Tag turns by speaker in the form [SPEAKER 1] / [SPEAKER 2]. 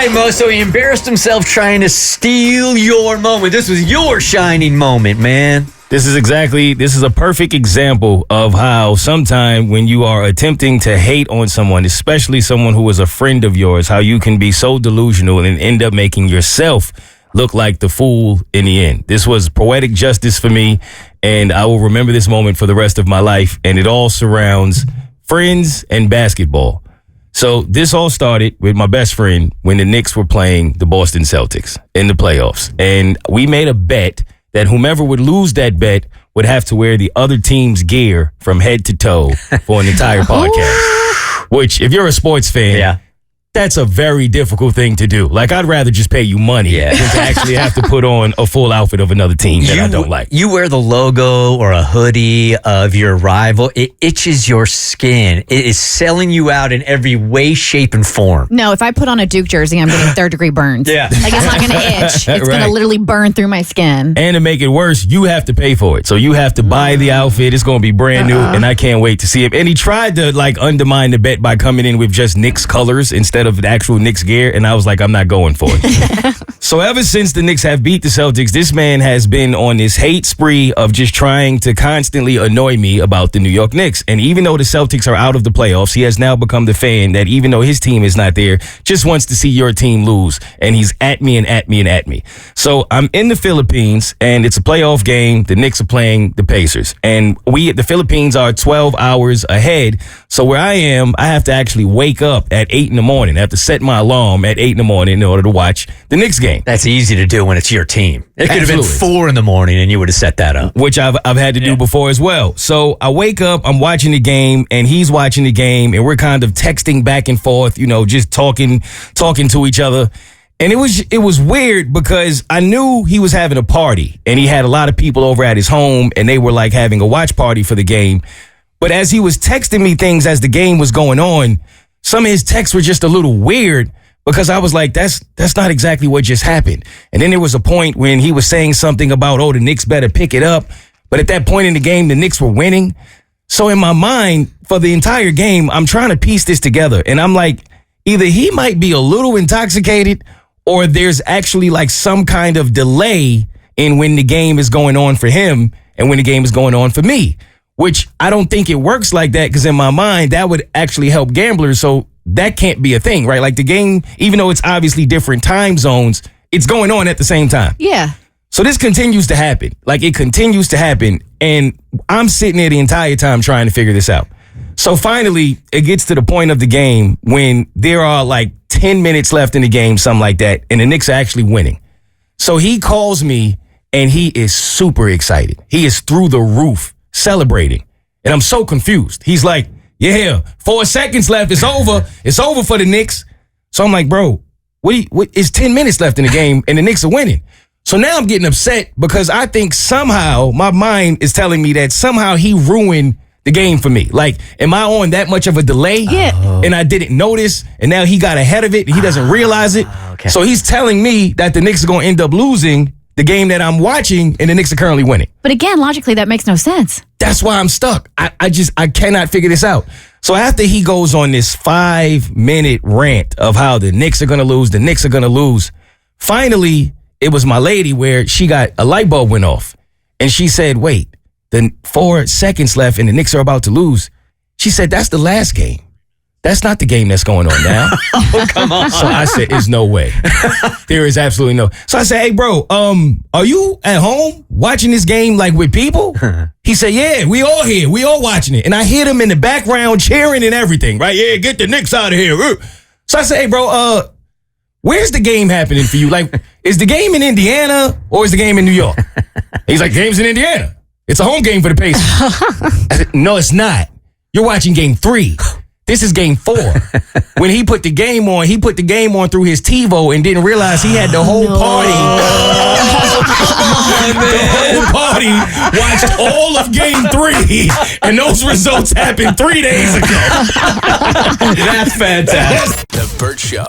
[SPEAKER 1] right, Mo. So he embarrassed himself trying to steal your moment. This was your shining moment, man.
[SPEAKER 2] This is a perfect example of how sometime when you are attempting to hate on someone, especially someone who is a friend of yours, how you can be so delusional and end up making yourself look like the fool in the end. This was poetic justice for me, and I will remember this moment for the rest of my life, and it all surrounds friends and basketball. So this all started with my best friend when the Knicks were playing the Boston Celtics in the playoffs, and we made a bet that whomever would lose that bet would have to wear the other team's gear from head to toe for an entire podcast. Which, if you're a sports fan, that's a very difficult thing to do. Like, I'd rather just pay you money than to actually have to put on a full outfit of another team that I don't like.
[SPEAKER 1] You wear the logo or a hoodie of your rival, it itches your skin. It is selling you out in every way, shape, and form.
[SPEAKER 3] No, if I put on a Duke jersey, I'm getting third-degree burns.
[SPEAKER 1] Yeah.
[SPEAKER 3] Like, it's not going to itch. It's going to literally burn through my skin.
[SPEAKER 2] And to make it worse, you have to pay for it. So you have to buy the outfit. It's going to be brand new, and I can't wait to see it. And he tried to, like, undermine the bet by coming in with just Knicks colors instead of the actual Knicks gear, and I was like, I'm not going for it. So ever since the Knicks have beat the Celtics, this man has been on this hate spree of just trying to constantly annoy me about the New York Knicks. And even though the Celtics are out of the playoffs, he has now become the fan that even though his team is not there, just wants to see your team lose. And he's at me and at me and at me. So I'm in the Philippines, and it's a playoff game. The Knicks are playing the Pacers. And the Philippines are 12 hours ahead. So where I am, I have to actually wake up at 8 in the morning. I have to set my alarm at 8 in the morning in order to watch the Knicks game.
[SPEAKER 1] That's easy to do when it's your team. It could have been 4 in the morning and you would have set that up.
[SPEAKER 2] Which I've had to do before as well. So I wake up, I'm watching the game, and he's watching the game, and we're kind of texting back and forth, just talking to each other. And it was weird because I knew he was having a party, and he had a lot of people over at his home, and they were like having a watch party for the game. But as he was texting me things as the game was going on, some of his texts were just a little weird because I was like, that's not exactly what just happened. And then there was a point when he was saying something about, the Knicks better pick it up. But at that point in the game, the Knicks were winning. So in my mind, for the entire game, I'm trying to piece this together. And I'm like, either he might be a little intoxicated or there's actually like some kind of delay in when the game is going on for him and when the game is going on for me. Which I don't think it works like that because in my mind, that would actually help gamblers. So that can't be a thing, right? Like the game, even though it's obviously different time zones, it's going on at the same time.
[SPEAKER 3] Yeah.
[SPEAKER 2] So this continues to happen. Like it continues to happen. And I'm sitting there the entire time trying to figure this out. So finally, it gets to the point of the game when there are like 10 minutes left in the game, something like that. And the Knicks are actually winning. So he calls me and he is super excited. He is through the roof celebrating. And I'm so confused. He's like, 4 seconds left. It's over. It's over for the Knicks. So I'm like, bro, what it's 10 minutes left in the game and the Knicks are winning. So now I'm getting upset because I think somehow my mind is telling me that somehow he ruined the game for me. Like, am I on that much of a delay?
[SPEAKER 3] Yeah.
[SPEAKER 2] And I didn't notice, and now he got ahead of it and he doesn't realize it.
[SPEAKER 1] Okay.
[SPEAKER 2] So he's telling me that the Knicks are going to end up losing the game that I'm watching, and the Knicks are currently winning.
[SPEAKER 3] But again, logically, that makes no sense.
[SPEAKER 2] That's why I'm stuck. I cannot figure this out. So after he goes on this 5-minute rant of how the Knicks are going to lose, finally, it was my lady where she got a light bulb went off. And she said, wait, the 4 seconds left and the Knicks are about to lose. She said, that's the last game. That's not the game that's going on now.
[SPEAKER 1] Oh, come on.
[SPEAKER 2] So I said, there's no way. There is absolutely no. So I said, hey, bro, are you at home watching this game like with people? He said, yeah, we all here. We all watching it. And I hear them in the background cheering and everything, right? Yeah, get the Knicks out of here. So I said, hey, bro, where's the game happening for you? Like, is the game in Indiana or is the game in New York? He's like, game's in Indiana. It's a home game for the Pacers. I said, no, it's not. You're watching game 3. This is game 4. When he put the game on through his TiVo and didn't realize he had the whole party. The whole party watched all of game 3, and those results happened 3 days ago.
[SPEAKER 1] That's fantastic.
[SPEAKER 4] The Bert Show.